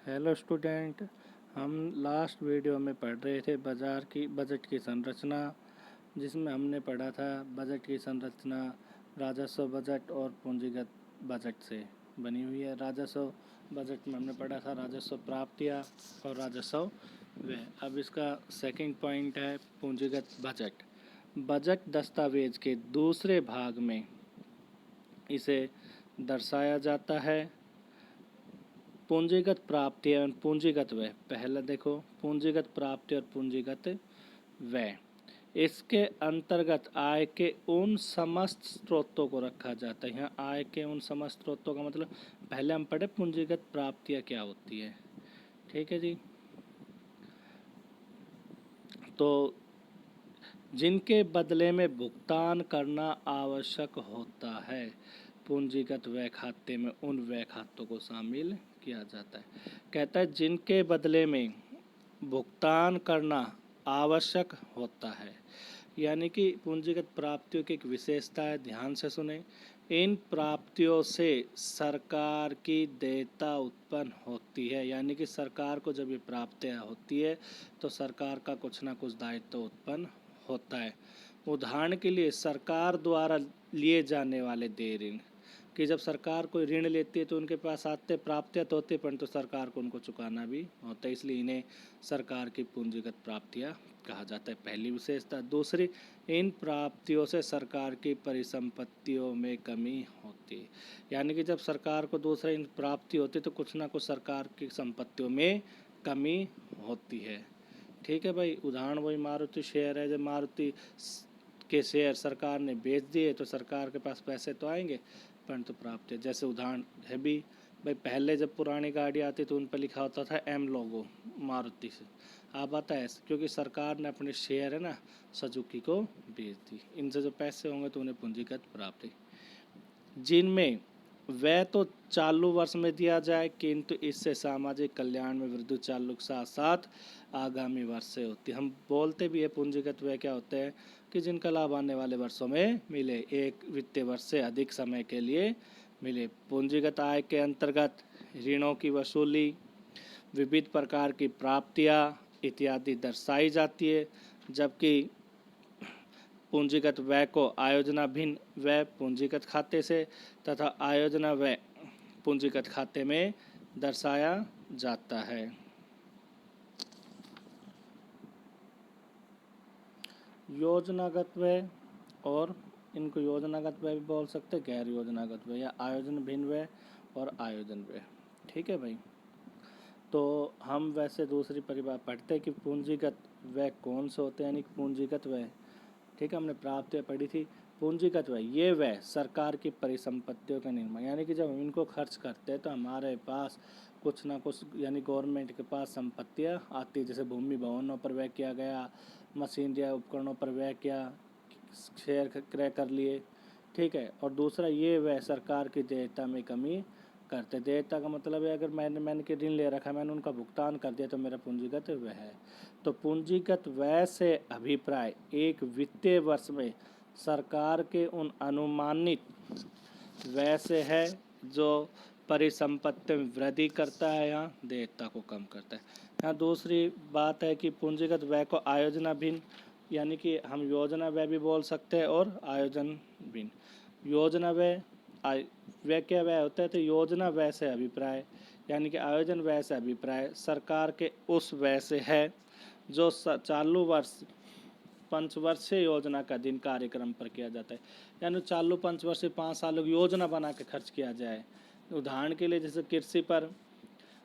Hello student. हम last video में पढ़ रहे थे बजट की संरचना, जिसमें हमने पढ़ा था बजट की संरचना राजस्व बजट और पूंजीगत बजट से बनी हुई है। राजस्व बजट में हमने पढ़ा था राजस्व प्राप्तियां और राजस्व व्यय। अब इसका सेकंड पॉइंट है पूंजीगत बजट। बजट दस्तावेज के दूसरे भाग में इसे दर्शाया जाता है। पूंजीगत प्राप्ति एवं पूंजीगत व्यय। पहला देखो, पूंजीगत प्राप्ति और पूंजीगत व्यय। इसके अंतर्गत आय के उन समस्त स्रोतों को रखा जाता है। यहाँ आय के उन समस्त स्रोतों का मतलब पहले हम पढ़े पूंजीगत प्राप्तियाँ क्या होती है। ठीक है जी। तो जिनके बदले में भुगतान करना आवश्यक होता है, पूंजीगत व्यय खाते में उन व्यय खातों को शामिल किया जाता है। कहता है जिनके बदले में भुगतान करना आवश्यक होता है, यानी कि पूंजीगत प्राप्तियों की एक विशेषता है, ध्यान से सुने। इन प्राप्तियों से सरकार की देयता उत्पन्न होती है, यानी कि सरकार को जब ये प्राप्तियाँ होती है तो सरकार का कुछ ना कुछ दायित्व उत्पन्न होता है। उदाहरण के लिए सरकार द्वारा लिए जाने वाले देय ऋण, कि जब सरकार कोई ऋण लेती है तो उनके पास आते प्राप्तियाँ तो होती है, परंतु सरकार को उनको चुकाना भी होता है, इसलिए इन्हें सरकार की पूंजीगत प्राप्तियाँ कहा जाता है। पहली विशेषता। दूसरी, इन प्राप्तियों से सरकार की परिसंपत्तियों में कमी होती है, यानी कि जब सरकार को दूसरा इन प्राप्ति होती है तो कुछ ना कुछ सरकार की संपत्तियों में कमी होती है। ठीक है भाई। उदाहरण वही मारुति शेयर है, जब मारुति के शेयर सरकार ने बेच दिए तो सरकार के पास पैसे तो आएंगे, परंतु प्राप्त है। जैसे उदाहरण है भी भाई, पहले जब पुरानी गाड़ी आती तो उन पर लिखा होता था एम लोगो मारुति से, अब आता है क्योंकि सरकार ने अपने शेयर है ना सुजुकी को बेच दी। इनसे जो पैसे होंगे तो उन्हें पूंजीगत प्राप्ति, जिनमें वह तो चालू वर्ष में दिया जाए, किंतु इससे सामाजिक कल्याण में वृद्धि चालू के साथ साथ आगामी वर्ष से होती है। हम बोलते भी है पूंजीगत व्यय क्या होते हैं कि जिनका लाभ आने वाले वर्षों में मिले, एक वित्तीय वर्ष से अधिक समय के लिए मिले। पूंजीगत आय के अंतर्गत ऋणों की वसूली, विविध प्रकार की प्राप्तियां इत्यादि दर्शाई जाती है, जबकि पूंजीगत व्यय को आयोजना भिन्न व्यय पूंजीगत खाते से तथा आयोजना व्यय पूंजीगत खाते में दर्शाया जाता है। योजनागत व्यय, और इनको योजनागत व्यय भी बोल सकते हैं, गैर योजनागत व्यय या आयोजन भिन्न व्यय और आयोजन व्यय। ठीक है भाई। तो हम वैसे दूसरी परिभाषा पढ़ते हैं कि पूंजीगत व्यय कौन से होते हैं, यानी पूंजीगत व्यय। ठीक है, हमने प्राप्तियाँ पढ़ी थी। पूंजीगत व्यय ये व्यय सरकार की परिसंपत्तियों का निर्माण, यानी कि जब हम इनको खर्च करते हैं तो हमारे पास कुछ ना कुछ, यानी गवर्नमेंट के पास संपत्तियाँ आती है। जैसे भूमि भवनों पर व्यय किया गया, मशीनरी या उपकरणों पर व्यय किया, शेयर क्रय कर लिए। ठीक है। और दूसरा, ये व्यय सरकार की देयता में कमी करते। देयता का मतलब है अगर मैंने कि ऋण ले रखा है, मैंने उनका भुगतान कर दिया तो मेरा पूंजीगत व्यय है। तो पूंजीगत व्यय से अभिप्राय एक वित्तीय वर्ष में सरकार के उन अनुमानित व्यय से है जो परिसंपत्ति में वृद्धि करता है या देयता को कम करता है। यहाँ दूसरी बात है कि पूंजीगत व्यय को आयोजना भिन्न, यानी कि हम योजना व्यय भी बोल सकते हैं और आयोजन भिन्न। योजना व्यय व्यय क्या व्यय होता है, तो योजना व्यय से अभिप्राय, यानी कि आयोजन व्यय से अभिप्राय सरकार के उस व्यय से है जो चालू वर्ष पंचवर्षीय योजना का दिन कार्यक्रम पर किया जाता है, यानी चालू पंचवर्षीय 5 सालों की योजना बना के खर्च किया जाए। उदाहरण के लिए जैसे कृषि पर,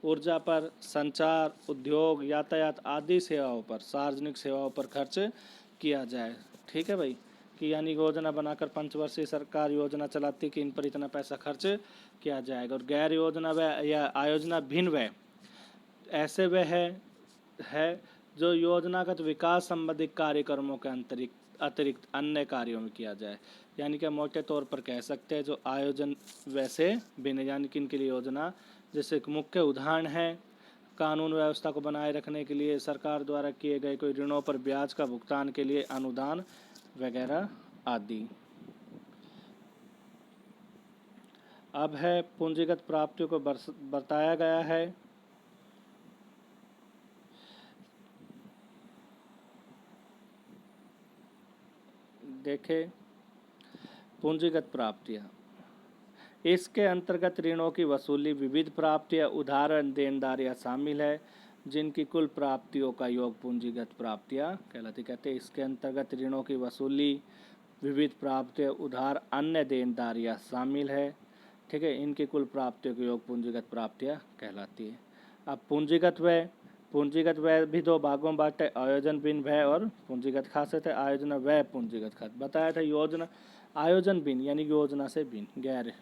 ऊर्जा पर, संचार, उद्योग, यातायात आदि सेवाओं पर, सार्वजनिक सेवाओं पर खर्च किया जाए। ठीक है भाई। कि यानी योजना बनाकर पंचवर्षीय सरकार योजना चलाती कि इन पर इतना पैसा खर्च किया जाएगा। और गैर योजना व्यय या आयोजना भिन्न व्यय ऐसे व्यय है जो योजनागत विकास संबंधी कार्यक्रमों के अतिरिक्त अन्य कार्यों में किया जाए, यानी कि मोटे तौर पर कह सकते हैं जो आयोजन वैसे भिन्न, यानी कि इनके लिए योजना। जैसे एक मुख्य उदाहरण है कानून व्यवस्था को बनाए रखने के लिए सरकार द्वारा किए गए कोई ऋणों पर ब्याज का भुगतान के लिए अनुदान वगैरह आदि। अब है पूंजीगत प्राप्तियों को बताया गया है। देखें पूंजीगत प्राप्तियाँ, इसके अंतर्गत ऋणों की वसूली विविध प्राप्तियाँ उधार देनदारियाँ शामिल है जिनकी कुल प्राप्तियों का योग पूंजीगत प्राप्तियाँ कहलाती। कहते हैं इसके अंतर्गत ऋणों की वसूली विविध प्राप्तियाँ उधार अन्य देनदारियाँ शामिल है, ठीक है, इनकी कुल प्राप्तियों का योग पूंजीगत प्राप्तियाँ कहलाती है। अब पूंजीगत व्यय भी दो भागों में बांटे, आयोजन बिन व्यय और पूंजीगत खाते थे। आयोजना व्यय पूंजीगत खाते बताया था। योजना आयोजन बिन यानी योजना से बिन, गैर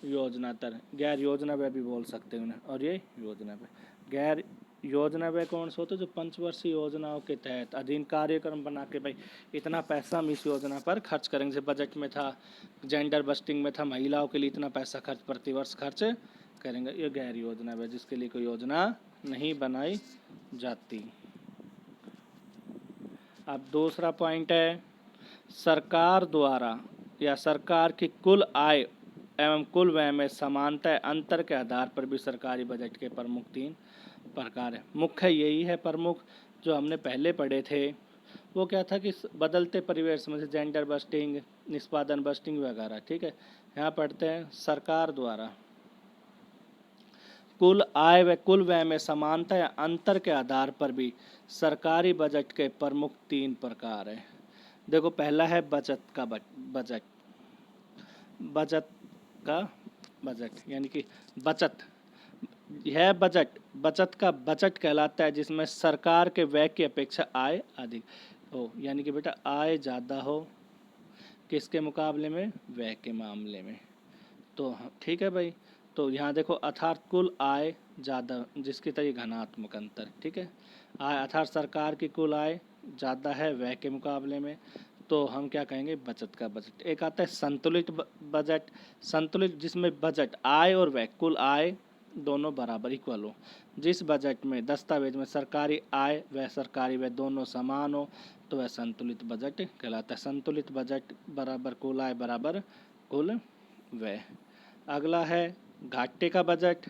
योजना व्यय भी बोल सकते हैं उन्हें। और ये योजना व्यय, गैर योजना व्यय कौन से होते जो पंचवर्षीय योजनाओं के तहत अधीन कार्यक्रम बना के भाई इतना पैसा हम इस योजना पर खर्च करेंगे। जैसे बजट में था, जेंडर बस्टिंग में था, महिलाओं के लिए इतना पैसा खर्च प्रतिवर्ष खर्च करेंगे, ये गैर योजना व्यय जिसके लिए कोई योजना नहीं बनाई जाती। अब दूसरा पॉइंट है सरकार द्वारा या सरकार की कुल आय एवं कुल व्यय में समानता अंतर के आधार पर भी सरकारी बजट के प्रमुख 3 प्रकार है। मुख्य यही है प्रमुख जो हमने पहले पढ़े थे, वो क्या था कि बदलते परिवेश में से जेंडर बस्टिंग, निष्पादन बस्टिंग वगैरह, ठीक है। यहाँ पढ़ते हैं सरकार द्वारा कुल आय व कुल व्यय में समानता या अंतर के आधार पर भी सरकारी बजट के प्रमुख 3 प्रकार हैं। देखो पहला है बचत का बजट यानी कि बचत। यह बचत का बजट कहलाता है जिसमें सरकार के व्यय की अपेक्षा आय अधिक हो, यानी कि बेटा आय ज़्यादा हो किसके मुकाबले में, व्यय के मामले में। तो ठीक है भाई, तो यहाँ देखो अर्थात कुल आय ज़्यादा जिसकी तरह घनात्मक अंतर, ठीक है। आय अर्थात सरकार की कुल आय ज़्यादा है व्यय के मुकाबले में, तो हम क्या कहेंगे बचत का बजट। एक आता है संतुलित बजट, संतुलित जिसमें बजट आय और व्यय कुल आय दोनों बराबर इक्वल हो। जिस बजट में दस्तावेज में सरकारी आय व सरकारी व्यय दोनों समान हो तो वह संतुलित बजट कहलाता है। संतुलित बजट बराबर कुल आय बराबर कुल व्यय। अगला है घाटे का बजट।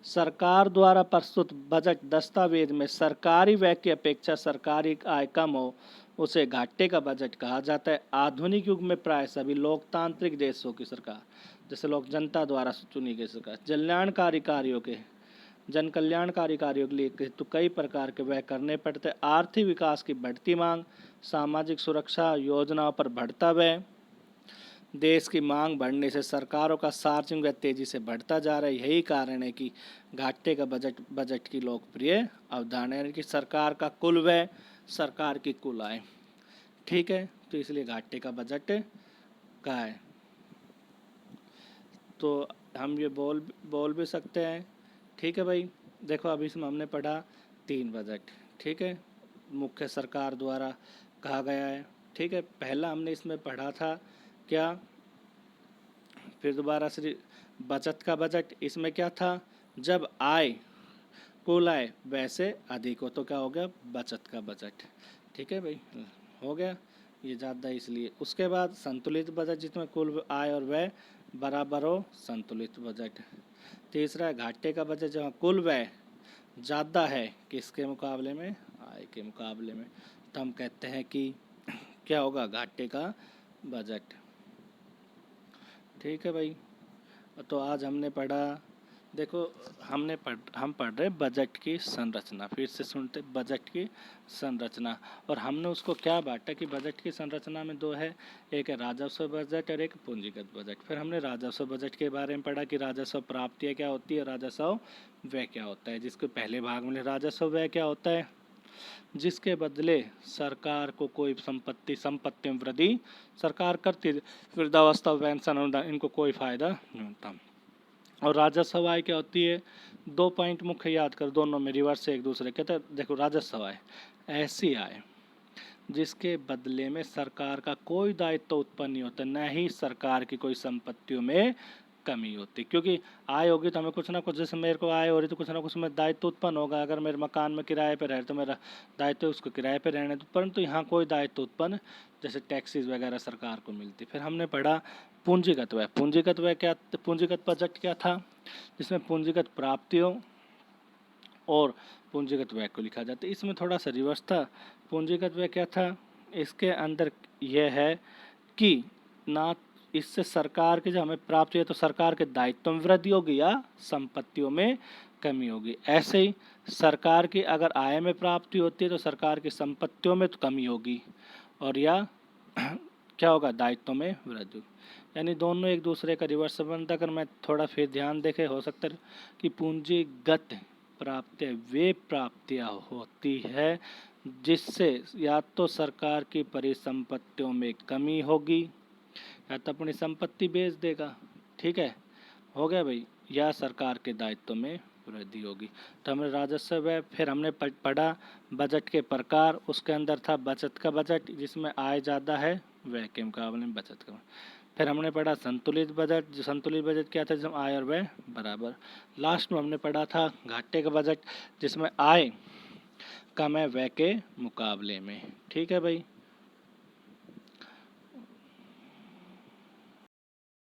सरकार द्वारा प्रस्तुत बजट दस्तावेज में सरकारी व्यय की अपेक्षा सरकारी आय कम हो उसे घाटे का बजट कहा जाता है। आधुनिक युग में प्राय सभी लोकतांत्रिक देशों की सरकार, जैसे लोग जनता द्वारा चुनी गई सरकार, जन कल्याणकारी कार्यों के लिए तो कई प्रकार के व्यय करने पड़ते। आर्थिक विकास की बढ़ती मांग, सामाजिक सुरक्षा योजनाओं पर बढ़ता व्यय, देश की मांग बढ़ने से सरकारों का सार्वजनिक व्यय तेजी से बढ़ता जा रहा है। यही कारण है कि घाटे का बजट की लोकप्रिय अवधारणा है कि सरकार का कुल व्यय सरकार की कुल आय, ठीक है, तो इसलिए घाटे का बजट का है। तो हम ये बोल भी सकते हैं, ठीक है भाई। देखो अभी इसमें हमने पढ़ा 3 बजट, ठीक है, मुख्य सरकार द्वारा कहा गया है, ठीक है। पहला हमने इसमें पढ़ा था क्या, फिर दोबारा से बचत का बजट। इसमें क्या था, जब आय कुल आय वैसे अधिक हो तो क्या हो गया बचत का बजट, ठीक है भाई, हो गया ये ज़्यादा इसलिए। उसके बाद संतुलित बजट जिसमें कुल आय और व्यय बराबर हो, संतुलित बजट। तीसरा है घाटे का बजट जहाँ कुल व्यय ज़्यादा है किसके मुकाबले में, आय के मुकाबले में, तो हम कहते हैं कि क्या होगा घाटे का बजट, ठीक है भाई। तो आज हमने पढ़ा, देखो हम पढ़ रहे बजट की संरचना, फिर से सुनते बजट की संरचना, और हमने उसको क्या बांटा कि बजट की संरचना में 2 है, एक है राजस्व बजट और एक पूंजीगत बजट। फिर हमने राजस्व बजट के बारे में पढ़ा कि राजस्व प्राप्तियाँ क्या होती है, राजस्व व्यय क्या होता है, जिसके पहले भाग में राजस्व व्यय क्या होता है, जिसके बदले सरकार को कोई संपत्ति में वृद्धि सरकार करती है, वृद्धावस्था पेंशन अनुदान इनको कोई फायदा नहीं होता। और राजस्व आय क्या होती है, 2 पॉइंट मुख्य याद कर, दोनों में रिवर्स से एक दूसरे कहते हैं। देखो राजस्व आय ऐसी आय जिसके बदले में सरकार का कोई दायित्व उत्पन्न नहीं होता, न ही सरकार की कोई संपत्तियों में कमी होती, क्योंकि आय होगी तो हमें कुछ ना कुछ, जैसे मेरे को आय हो रही तो कुछ ना कुछ में दायित्व उत्पन्न होगा। अगर मेरे मकान में किराए पे रहे तो मेरा दायित्व उसको किराए पे रहने दो, परंतु यहाँ कोई दायित्व उत्पन्न जैसे टैक्सेस वगैरह सरकार को मिलती। फिर हमने पढ़ा पूंजीगत व्यय। पूंजीगत बजट क्या था, जिसमें पूंजीगत प्राप्तियों और पूंजीगत व्यय को लिखा जाता है। इसमें थोड़ा सा रिवर्स था। पूंजीगत व्यय क्या था, इसके अंदर यह है कि ना इससे सरकार की जो हमें प्राप्ति है तो सरकार के दायित्व में वृद्धि होगी या संपत्तियों में कमी होगी। ऐसे ही सरकार की अगर आय में प्राप्ति होती है तो सरकार की संपत्तियों में तो कमी होगी और या क्या होगा, दायित्व में वृद्धि। यानी दोनों एक दूसरे का रिवर्स संबंध। अगर मैं थोड़ा फिर ध्यान देखे, हो सकता है कि पूंजीगत प्राप्तियां वे प्राप्तियां होती है जिससे या तो सरकार की परिसंपत्तियों में कमी होगी या तो अपनी संपत्ति बेच देगा, ठीक है, हो गया भाई, या सरकार के दायित्व में वृद्धि होगी। तो हमने राजस्व व्यय, फिर हमने पढ़ा बजट के प्रकार, उसके अंदर था बचत का बजट जिसमें आय ज़्यादा है व्यय के मुकाबले में बचत का। फिर हमने पढ़ा संतुलित बजट, जो संतुलित बजट क्या था, जिसमें आय और व्यय बराबर। लास्ट में हमने पढ़ा था घाटे का बजट जिसमें आय कम है व्यय के मुकाबले में, ठीक है भाई।